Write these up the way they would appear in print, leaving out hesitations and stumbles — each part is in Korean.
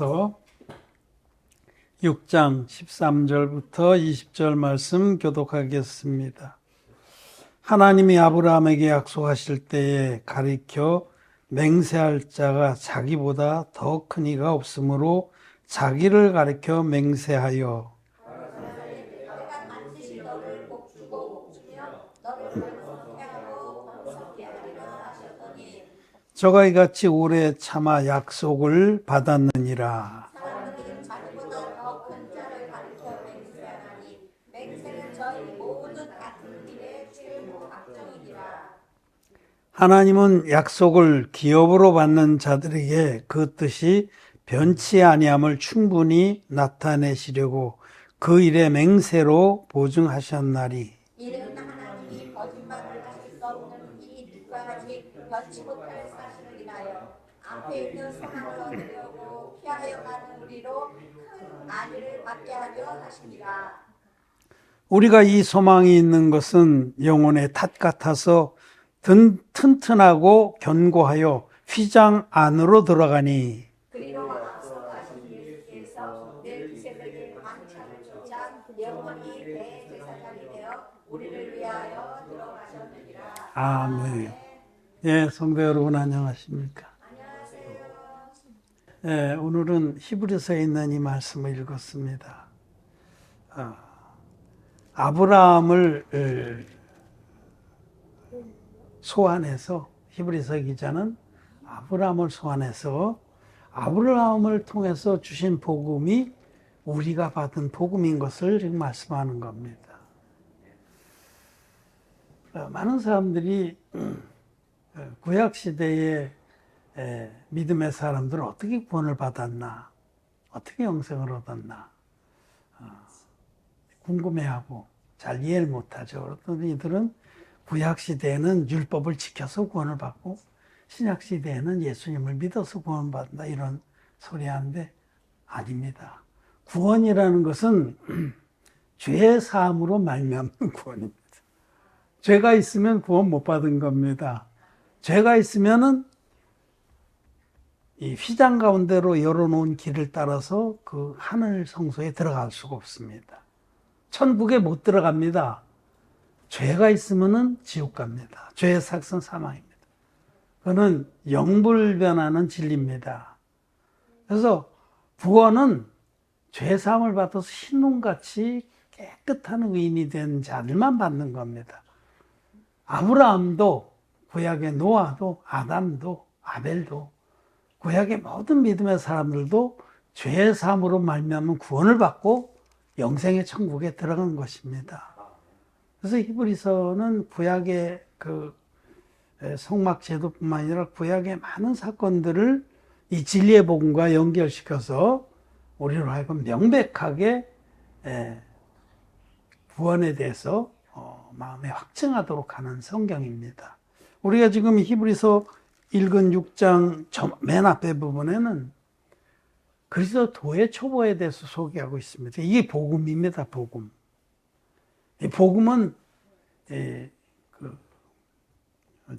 히브리서 6장 13절부터 20절 말씀 교독하겠습니다. 하나님이 아브라함에게 약속하실 때에 가리켜 맹세할 자가 자기보다 더 큰 이가 없으므로 자기를 가리켜 맹세하여 저가 이같이 오래 참아 약속을 받았느니라. 사람들은 자기보다 더 큰 자를 가리켜 맹세하나니 맹세는 저희 모든 같은 일에 최고 확정이니라. 하나님은 약속을 기업으로 받는 자들에게 그 뜻이 변치 아니함을 충분히 나타내시려고 그 일의 맹세로 보증하셨나니 이는 하나님이 거짓말을 하실 수 없는 이 누가 아직 변치 못할 사실을 인하여 앞에 있는 소망을 얻으려고 피하여 가는 우리로 큰 안위를 받게 하려 하십니다. 우리가 이 소망이 있는 것은 영혼의 탓 같아서 튼튼하고 견고하여 휘장 안으로 들어가니 그리로 앞서 가신 예수께서 멜기세덱의 만찬을 주자 영원히 대제사장이 되어 우리를 위하여 들어가셨느니라. 아멘. 예, 성도 여러분 안녕하십니까? 안녕하세요. 예, 오늘은 히브리서에 있는 이 말씀을 읽었습니다. 아브라함을 소환해서 히브리서 기자는 아브라함을 소환해서 아브라함을 통해서 주신 복음이 우리가 받은 복음인 것을 지금 말씀하는 겁니다. 많은 사람들이 구약시대의 믿음의 사람들은 어떻게 구원을 받았나, 어떻게 영생을 얻었나 궁금해하고 잘 이해를 못하죠. 어떤 이들은 구약시대에는 율법을 지켜서 구원을 받고 신약시대에는 예수님을 믿어서 구원을 받는다 이런 소리 하는데 아닙니다. 구원이라는 것은 죄 사함으로 말미암는 구원입니다. 죄가 있으면 구원 못 받은 겁니다. 죄가 있으면은 이 휘장 가운데로 열어놓은 길을 따라서 그 하늘 성소에 들어갈 수가 없습니다. 천국에 못 들어갑니다. 죄가 있으면은 지옥 갑니다. 죄의 삭은 사망입니다. 그거는 영불변하는 진리입니다. 그래서 구원은 죄 사함을 받아서 흰눈같이 깨끗한 의인이 된 자들만 받는 겁니다. 아브라함도 구약의 노아도 아담도 아벨도 구약의 모든 믿음의 사람들도 죄 사함으로 말미암은 구원을 받고 영생의 천국에 들어간 것입니다. 그래서 히브리서는 구약의 그 성막 제도뿐만 아니라 구약의 많은 사건들을 이 진리의 복음과 연결시켜서 우리로 하여금 명백하게 구원에 대해서 마음에 확증하도록 하는 성경입니다. 우리가 지금 히브리서 읽은 6장 맨 앞에 부분에는 그리스도의 초보에 대해서 소개하고 있습니다. 이게 복음입니다. 복음. 이 복음은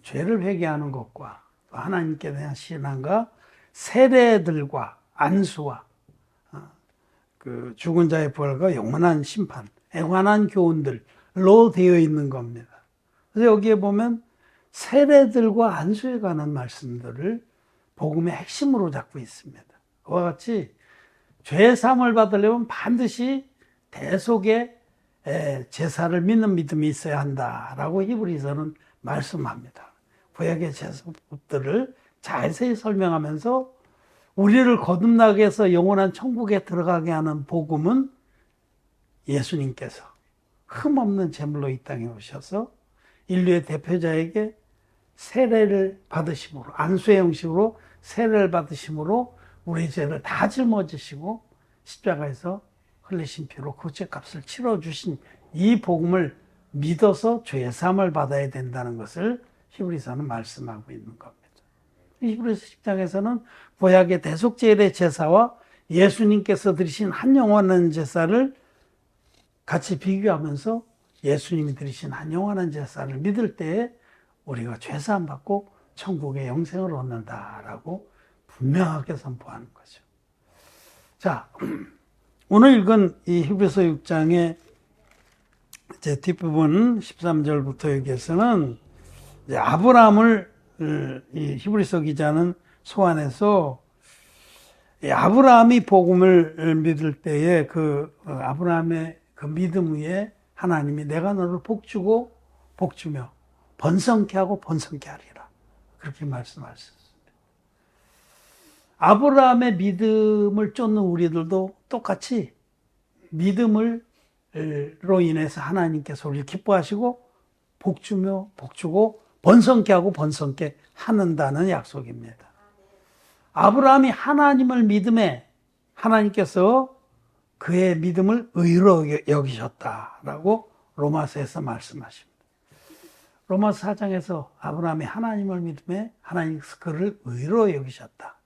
죄를 회개하는 것과 하나님께 대한 신앙과 세례들과 안수와 그 죽은 자의 부활과 영원한 심판에 관한 교훈들로 되어 있는 겁니다. 그래서 여기에 보면 세례들과 안수에 관한 말씀들을 복음의 핵심으로 잡고 있습니다. 그와 같이 죄 사함을 받으려면 반드시 대속의 제사를 믿는 믿음이 있어야 한다라고 히브리서는 말씀합니다. 구약의 제사법들을 자세히 설명하면서 우리를 거듭나게 해서 영원한 천국에 들어가게 하는 복음은 예수님께서 흠없는 제물로 이 땅에 오셔서 인류의 대표자에게 세례를 받으심으로 안수의 형식으로 세례를 받으심으로 우리 죄를 다 짊어지시고 십자가에서 흘리신 피로 그 죄값을 치러주신 이 복음을 믿어서 죄 사함을 받아야 된다는 것을 히브리서는 말씀하고 있는 겁니다. 히브리서 10장에서는 구약의 대속제일의 제사와 예수님께서 드리신 한 영원한 제사를 같이 비교하면서 예수님이 드리신 한 영원한 제사를 믿을 때에 우리가 죄 사함 받고 천국의 영생을 얻는다라고 분명하게 선포하는 거죠. 자, 오늘 읽은 이 히브리서 6장의 이제 뒷부분 13절부터 여기에서는 이제 아브라함을 이 히브리서 기자는 소환해서 이 아브라함이 복음을 믿을 때에 그 아브라함의 그 믿음 위에 하나님이 내가 너를 복주고 복주며 번성케 하고 번성케 하리라. 그렇게 말씀하셨습니다. 아브라함의 믿음을 쫓는 우리들도 똑같이 믿음으로 인해서 하나님께서 우리를 기뻐하시고 복주며 복주고 번성케 하고 번성케 하는다는 약속입니다. 아브라함이 하나님을 믿음에 하나님께서 그의 믿음을 의로 여기셨다라고 로마서에서 말씀하십니다. 로마서 4장에서 아브라함이 하나님을 믿음에 하나님께서 그를 의로 여기셨다.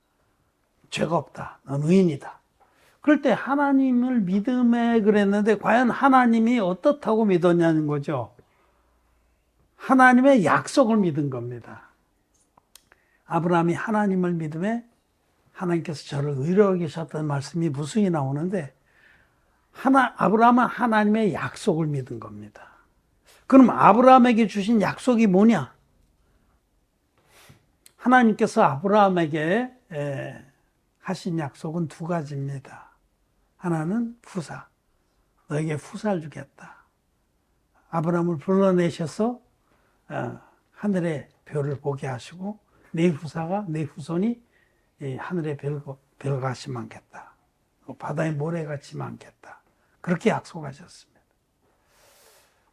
죄가 없다. 넌 의인이다. 그럴 때 하나님을 믿음에 그랬는데 과연 하나님이 어떻다고 믿었냐는 거죠. 하나님의 약속을 믿은 겁니다. 아브라함이 하나님을 믿음에 하나님께서 저를 의로 여기셨다는 말씀이 무수히 나오는데 아브라함은 하나님의 약속을 믿은 겁니다. 그럼 아브라함에게 주신 약속이 뭐냐? 하나님께서 아브라함에게 하신 약속은 두 가지입니다. 하나는 후사. 너에게 후사를 주겠다. 아브라함을 불러내셔서 하늘의 별을 보게 하시고 네 후사가 네 후손이 하늘의 별같이 많겠다. 바다의 모래같이 많겠다. 그렇게 약속하셨습니다.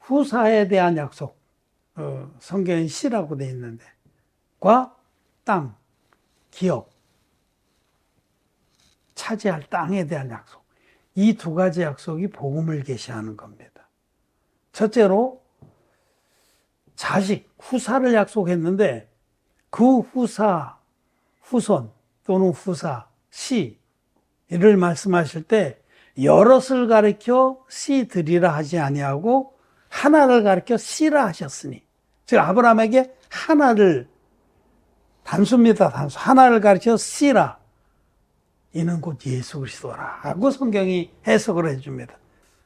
후사에 대한 약속, 성경엔 씨라고 되어 있는데 과 땅, 기업, 차지할 땅에 대한 약속. 이 두 가지 약속이 복음을 계시하는 겁니다. 첫째로 자식, 후사를 약속했는데 그 후사, 후손 또는 후사, 씨를 말씀하실 때 여럿을 가리켜 씨들이라 하지 아니하고 하나를 가리켜 씨라 하셨으니, 즉 아브라함에게 하나를, 단수입니다. 단수. 하나를 가리켜 씨라. 이는 곧 예수 그리스도라 하고 성경이 해석을 해줍니다.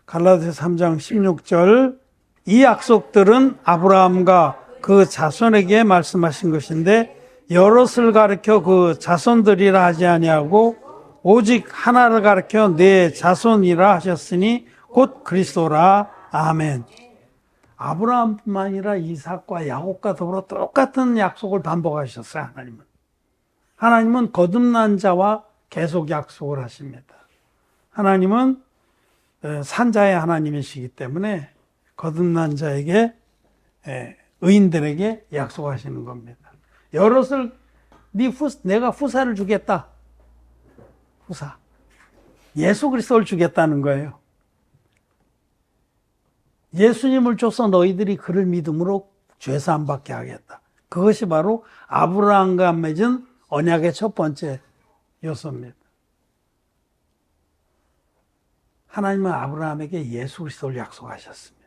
갈라디아서 3장 16절, 이 약속들은 아브라함과 그 자손에게 말씀하신 것인데 여럿을 가리켜 그 자손들이라 하지 아니하고 오직 하나를 가리켜 내 자손이라 하셨으니 곧 그리스도라. 아멘. 아브라함뿐만 아니라 이삭과 야곱과 더불어 똑같은 약속을 반복하셨어요. 하나님은 거듭난 자와 계속 약속을 하십니다. 하나님은 산자의 하나님이시기 때문에 거듭난 자에게, 의인들에게 약속하시는 겁니다. 여럿을 내가 후사를 주겠다. 후사. 예수 그리스도를 주겠다는 거예요. 예수님을 줘서 너희들이 그를 믿음으로 죄사함 받게 하겠다. 그것이 바로 아브라함과 맺은 언약의 첫 번째 요소입니다. 하나님은 아브라함에게 예수 그리스도를 약속하셨습니다.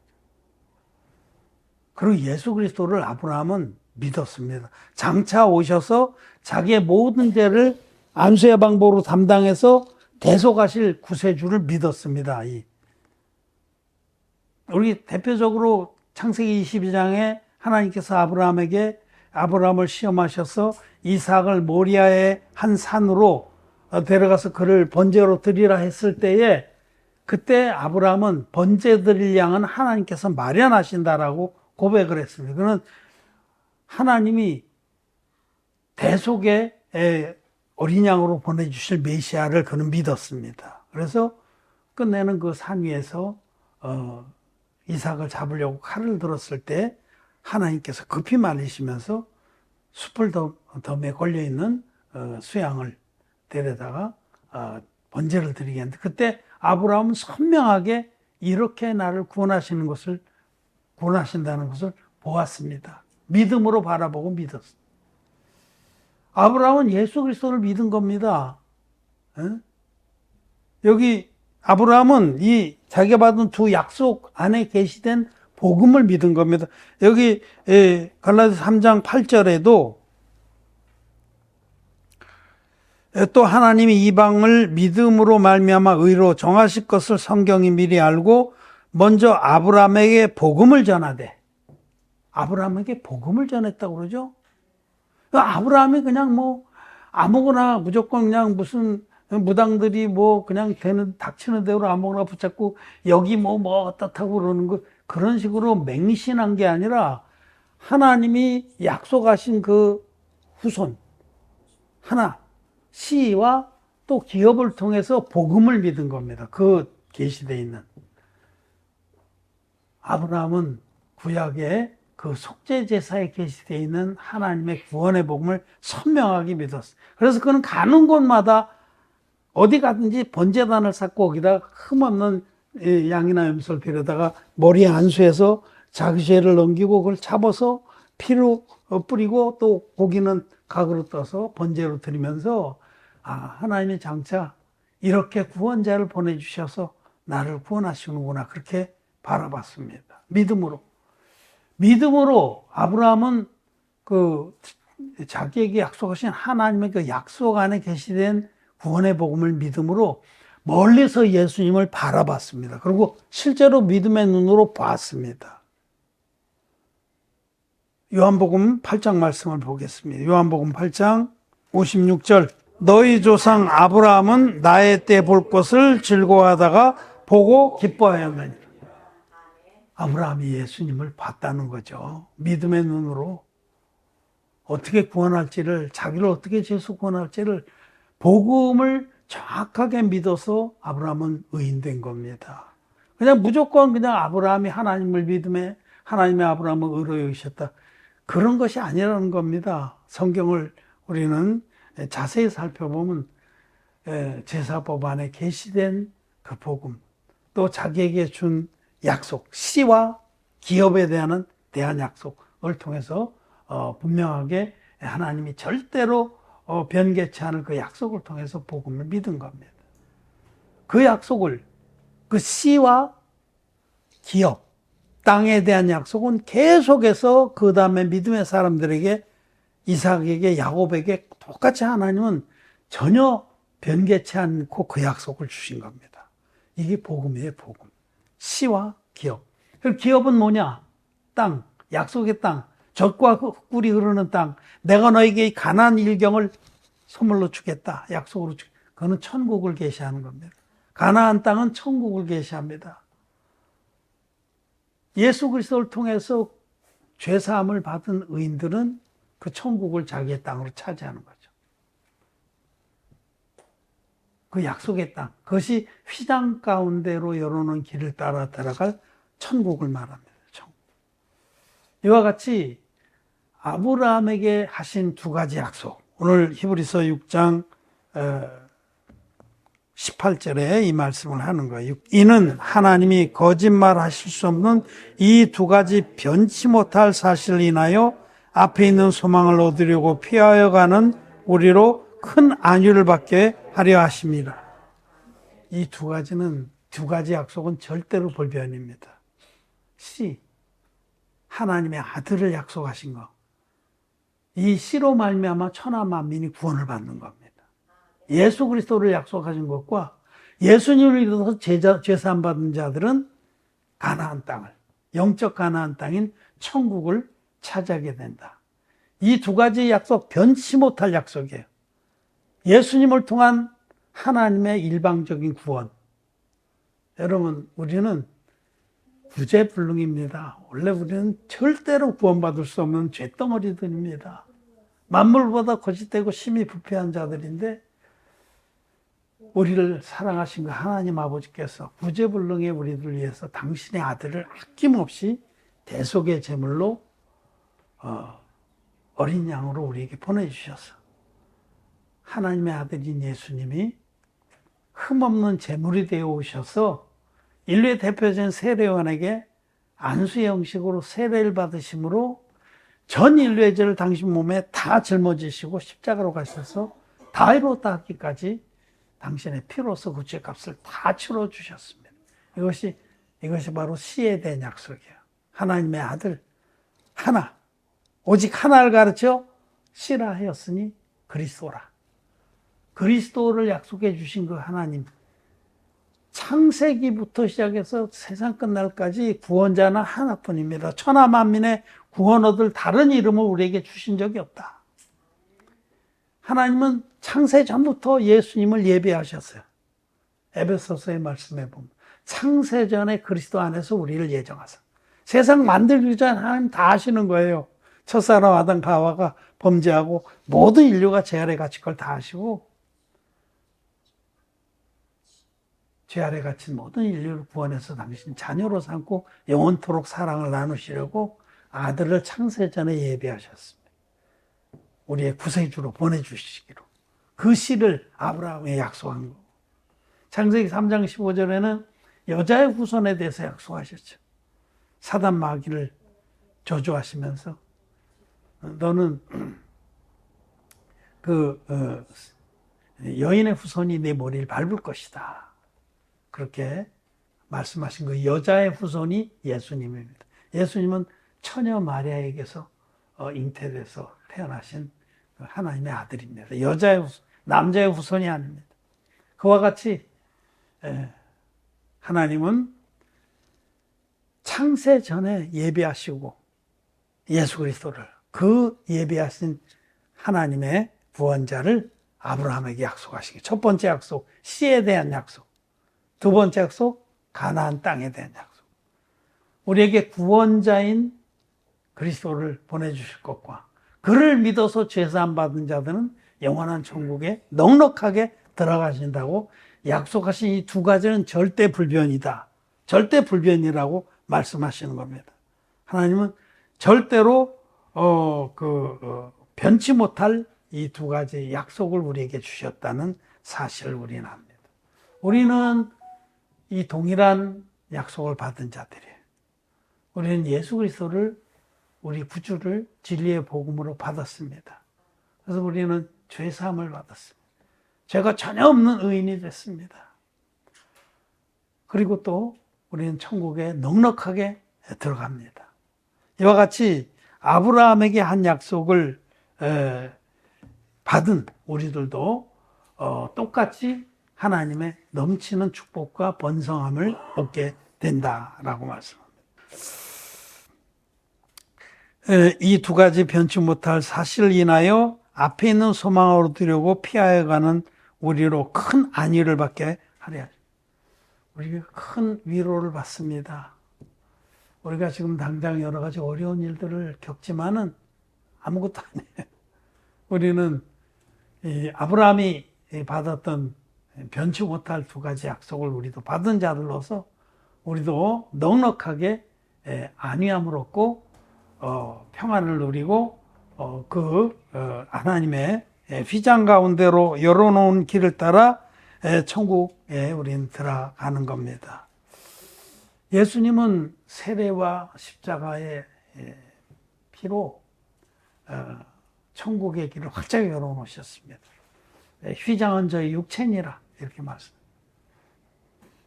그리고 예수 그리스도를 아브라함은 믿었습니다. 장차 오셔서 자기의 모든 죄를 안수의 방법으로 담당해서 대속하실 구세주를 믿었습니다. 우리 대표적으로 창세기 22장에 하나님께서 아브라함을 시험하셔서 이삭을 모리아의 한 산으로 데려가서 그를 번제로 드리라 했을 때에 그때 아브라함은 번제 드릴 양은 하나님께서 마련하신다라고 고백을 했습니다. 그는 하나님이 대속의 어린 양으로 보내주실 메시아를 그는 믿었습니다. 그래서 끝내는 그 산 위에서 이삭을 잡으려고 칼을 들었을 때 하나님께서 급히 말리시면서 숯불 덤에 걸려있는 수양을 데려다가 번제를 드리겠는데 그때 아브라함은 선명하게 이렇게 나를 구원하신다는 것을 보았습니다. 믿음으로 바라보고 믿었습니다. 아브라함은 예수 그리스도를 믿은 겁니다. 여기 아브라함은 이 자기가 받은 두 약속 안에 계시된 복음을 믿은 겁니다. 여기 갈라디아서 3장 8절에도 또 하나님이 이방을 믿음으로 말미암아 의로 정하실 것을 성경이 미리 알고 먼저 아브라함에게 복음을 전하되, 아브라함에게 복음을 전했다고 그러죠. 아브라함이 그냥 뭐 아무거나 무조건 그냥 무슨 무당들이 뭐 그냥 되는 닥치는 대로 아무거나 붙잡고 여기 뭐 어떻다고 그러는 거, 그런 식으로 맹신한 게 아니라 하나님이 약속하신 그 후손 하나 씨와 또 기업을 통해서 복음을 믿은 겁니다. 그 계시되어 있는 아브라함은 구약의 그 속죄제사에 계시되어 있는 하나님의 구원의 복음을 선명하게 믿었어요. 그래서 그는 가는 곳마다 어디 가든지 번제단을 쌓고 거기다 흠없는 양이나 염소를 데려다가 머리에 안수해서 자기 죄를 넘기고 그걸 잡아서 피로 뿌리고 또 고기는 각으로 떠서 번제로 드리면서 하나님이 장차 이렇게 구원자를 보내주셔서 나를 구원하시는구나, 그렇게 바라봤습니다. 믿음으로 아브라함은 그 자기에게 약속하신 하나님의 그 약속 안에 계시된 구원의 복음을 믿음으로 멀리서 예수님을 바라봤습니다. 그리고 실제로 믿음의 눈으로 봤습니다. 요한복음 8장 말씀을 보겠습니다. 요한복음 8장 56절, 너희 조상 아브라함은 나의 때 볼 것을 즐거워하다가 보고 기뻐하였느니라. 아브라함이 예수님을 봤다는 거죠. 믿음의 눈으로 어떻게 구원할지를, 자기를 어떻게 죄에서 구원할지를 복음을 정확하게 믿어서 아브라함은 의인된 겁니다. 그냥 무조건 그냥 아브라함이 하나님을 믿음에 하나님의 아브라함을 의로 여기셨다, 그런 것이 아니라는 겁니다. 성경을 우리는 자세히 살펴보면 제사법 안에 계시된 그 복음, 또 자기에게 준 약속, 씨와 기업에 대한 약속을 통해서 분명하게 하나님이 절대로 변개치 않을 그 약속을 통해서 복음을 믿은 겁니다. 그 약속을, 그 씨와 기업, 땅에 대한 약속은 계속해서 그 다음에 믿음의 사람들에게, 이삭에게, 야곱에게 똑같이 하나님은 전혀 변개치 않고 그 약속을 주신 겁니다. 이게 복음이에요, 복음. 씨와 기업. 그 기업은 뭐냐? 땅, 약속의 땅, 젖과 꿀이 흐르는 땅. 내가 너에게 가나안 일경을 선물로 주겠다, 약속으로 주겠다. 그거는 천국을 계시하는 겁니다. 가나안 땅은 천국을 계시합니다. 예수 그리스도를 통해서 죄사함을 받은 의인들은 그 천국을 자기의 땅으로 차지하는 거죠. 그 약속의 땅, 그것이 휘장 가운데로 열어놓은 길을 따라 들어갈 천국을 말합니다. 천국. 이와 같이 아브라함에게 하신 두 가지 약속, 오늘 히브리서 6장 18절에 이 말씀을 하는 거예요. 이는 하나님이 거짓말하실 수 없는 이 두 가지 변치 못할 사실을 인하여 앞에 있는 소망을 얻으려고 피하여 가는 우리로 큰 안위를 받게 하려 하십니다. 이 두 가지 약속은 절대로 불변입니다. 씨, 하나님의 아들을 약속하신 것, 이 씨로 말미암아 천하 만민이 구원을 받는 겁니다. 예수 그리스도를 약속하신 것과 예수님을 믿어서 죄사함 받은 자들은 가나안 땅을, 영적 가나안 땅인 천국을 차지하게 된다. 이 두 가지 약속, 변치 못할 약속이에요. 예수님을 통한 하나님의 일방적인 구원. 여러분, 우리는 구제불능입니다. 원래 우리는 절대로 구원받을 수 없는 쇳덩어리들입니다. 만물보다 거짓되고 심히 부패한 자들인데, 우리를 사랑하신 그 하나님 아버지께서 구제불능의 우리들을 위해서 당신의 아들을 아낌없이 대속의 제물로 어린 양으로 우리에게 보내주셔서 하나님의 아들인 예수님이 흠없는 제물이 되어 오셔서 인류의 대표적인 세례요한에게 안수의 형식으로 세례를 받으심으로 전 인류의 죄를 당신 몸에 다 짊어지시고 십자가로 가셔서 다 이루었다 하기까지 당신의 피로서 그 죄값을 다 치러주셨습니다. 이것이 바로 씨에 대한 약속이에요. 하나님의 아들 하나, 오직 하나를 가르쳐 씨라 하였으니 그리스도라. 그리스도를 약속해 주신 그 하나님, 창세기부터 시작해서 세상 끝날까지 구원자는 하나뿐입니다. 천하 만민의 구원 얻을 다른 이름을 우리에게 주신 적이 없다. 하나님은 창세 전부터 예수님을 예비하셨어요. 에베소서의 말씀에 보면 창세 전에 그리스도 안에서 우리를 예정하사. 세상 만들기 전에 하나님 다 하시는 거예요. 첫사람 아담 하와가 범죄하고 모든 인류가 죄 아래 갇힌 걸 다 하시고, 죄 아래 갇힌 모든 인류를 구원해서 당신 자녀로 삼고 영원토록 사랑을 나누시려고 아들을 창세전에 예비하셨습니다. 우리의 구세주로 보내주시기로. 그 씨를 아브라함에 약속한 거고, 창세기 3장 15절에는 여자의 후손에 대해서 약속하셨죠. 사단 마귀를 저주하시면서 너는 여인의 후손이 내 머리를 밟을 것이다. 그렇게 말씀하신 그 여자의 후손이 예수님입니다. 예수님은 처녀 마리아에게서 잉태돼서 태어나신 하나님의 아들입니다. 남자의 후손이 아닙니다. 그와 같이 하나님은 창세 전에 예비하시고 예수 그리스도를, 그 예비하신 하나님의 구원자를 아브라함에게 약속하시기. 첫 번째 약속, 씨에 대한 약속. 두 번째 약속, 가나안 땅에 대한 약속. 우리에게 구원자인 그리스도를 보내주실 것과 그를 믿어서 죄사함 받은 자들은 영원한 천국에 넉넉하게 들어가신다고 약속하신 이 두 가지는 절대 불변이다. 절대 불변이라고 말씀하시는 겁니다. 하나님은 절대로 변치 못할 이 두 가지 약속을 우리에게 주셨다는 사실을 우리는 압니다. 우리는 이 동일한 약속을 받은 자들이에요. 우리는 예수 그리스도를, 우리 구주를 진리의 복음으로 받았습니다. 그래서 우리는 죄 사함을 받았습니다. 죄가 전혀 없는 의인이 됐습니다. 그리고 또 우리는 천국에 넉넉하게 들어갑니다. 이와 같이 아브라함에게 한 약속을 받은 우리들도 똑같이 하나님의 넘치는 축복과 번성함을 얻게 된다라고 말씀합니다. 이 두 가지 변치 못할 사실을 인하여 앞에 있는 소망을 얻으려고 피하여가는 우리로 큰 안위를 받게 하려. 우리가 큰 위로를 받습니다. 우리가 지금 당장 여러 가지 어려운 일들을 겪지만은 아무것도 아니에요. 우리는 이 아브라함이 받았던 변치 못할 두 가지 약속을 우리도 받은 자들로서 우리도 넉넉하게 안위함을 얻고 평안을 누리고 하나님의 휘장 가운데로 열어놓은 길을 따라 천국에 우리는 들어가는 겁니다. 예수님은 세례와 십자가의 피로 천국의 길을 활짝 열어놓으셨습니다. 휘장은 저희 육체니라 이렇게 말씀.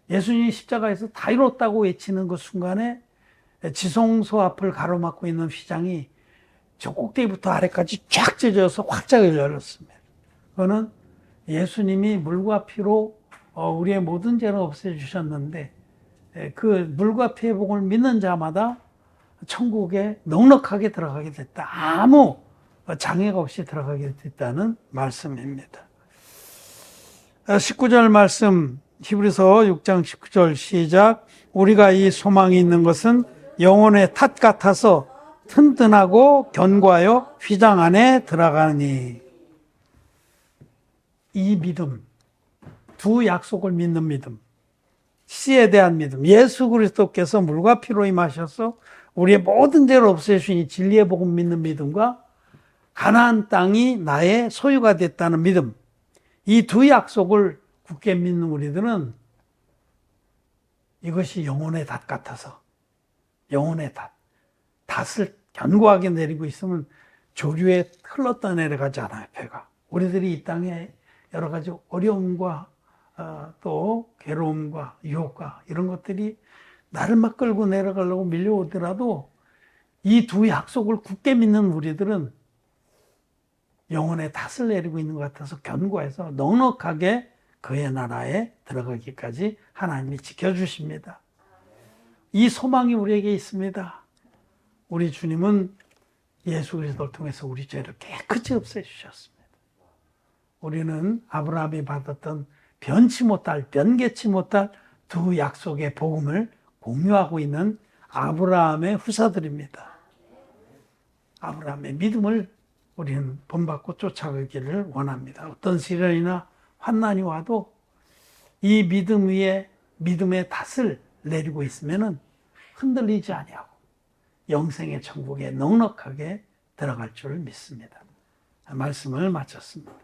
예수님이 십자가에서 다 이뤘다고 외치는 그 순간에 지성소 앞을 가로막고 있는 휘장이 저 꼭대기부터 아래까지 쫙 찢어져서 활짝 열렸습니다. 그거는 예수님이 물과 피로 우리의 모든 죄를 없애주셨는데 그 물과 피의 복을 믿는 자마다 천국에 넉넉하게 들어가게 됐다. 아무 장애가 없이 들어가게 됐다는 말씀입니다. 19절 말씀, 히브리서 6장 19절 시작. 우리가 이 소망이 있는 것은 영혼의 탓 같아서 튼튼하고 견고하여 휘장 안에 들어가니. 이 믿음, 두 약속을 믿는 믿음, 씨에 대한 믿음, 예수 그리스도께서 물과 피로 임하셔서 우리의 모든 죄를 없애주시니 진리의 복음 믿는 믿음과 가나안 땅이 나의 소유가 됐다는 믿음, 이 두 약속을 굳게 믿는 우리들은 이것이 영혼의 닷 같아서, 영혼의 닷을 견고하게 내리고 있으면 조류에 흘렀다 내려가지 않아요, 배가. 우리들이 이 땅에 여러 가지 어려움과 또 괴로움과 유혹과 이런 것들이 나를 막 끌고 내려가려고 밀려오더라도 이 두 약속을 굳게 믿는 우리들은 영혼의 탓을 내리고 있는 것 같아서 견고해서 넉넉하게 그의 나라에 들어가기까지 하나님이 지켜주십니다. 이 소망이 우리에게 있습니다. 우리 주님은 예수 그리스도를 통해서 우리 죄를 깨끗이 없애주셨습니다. 우리는 아브라함이 받았던 변치 못할, 변개치 못할 두 약속의 복음을 공유하고 있는 아브라함의 후사들입니다. 아브라함의 믿음을 우리는 본받고 쫓아가기를 원합니다. 어떤 시련이나 환난이 와도 이 믿음 위에 믿음의 탓을 내리고 있으면 흔들리지 아니하고 영생의 천국에 넉넉하게 들어갈 줄 믿습니다. 말씀을 마쳤습니다.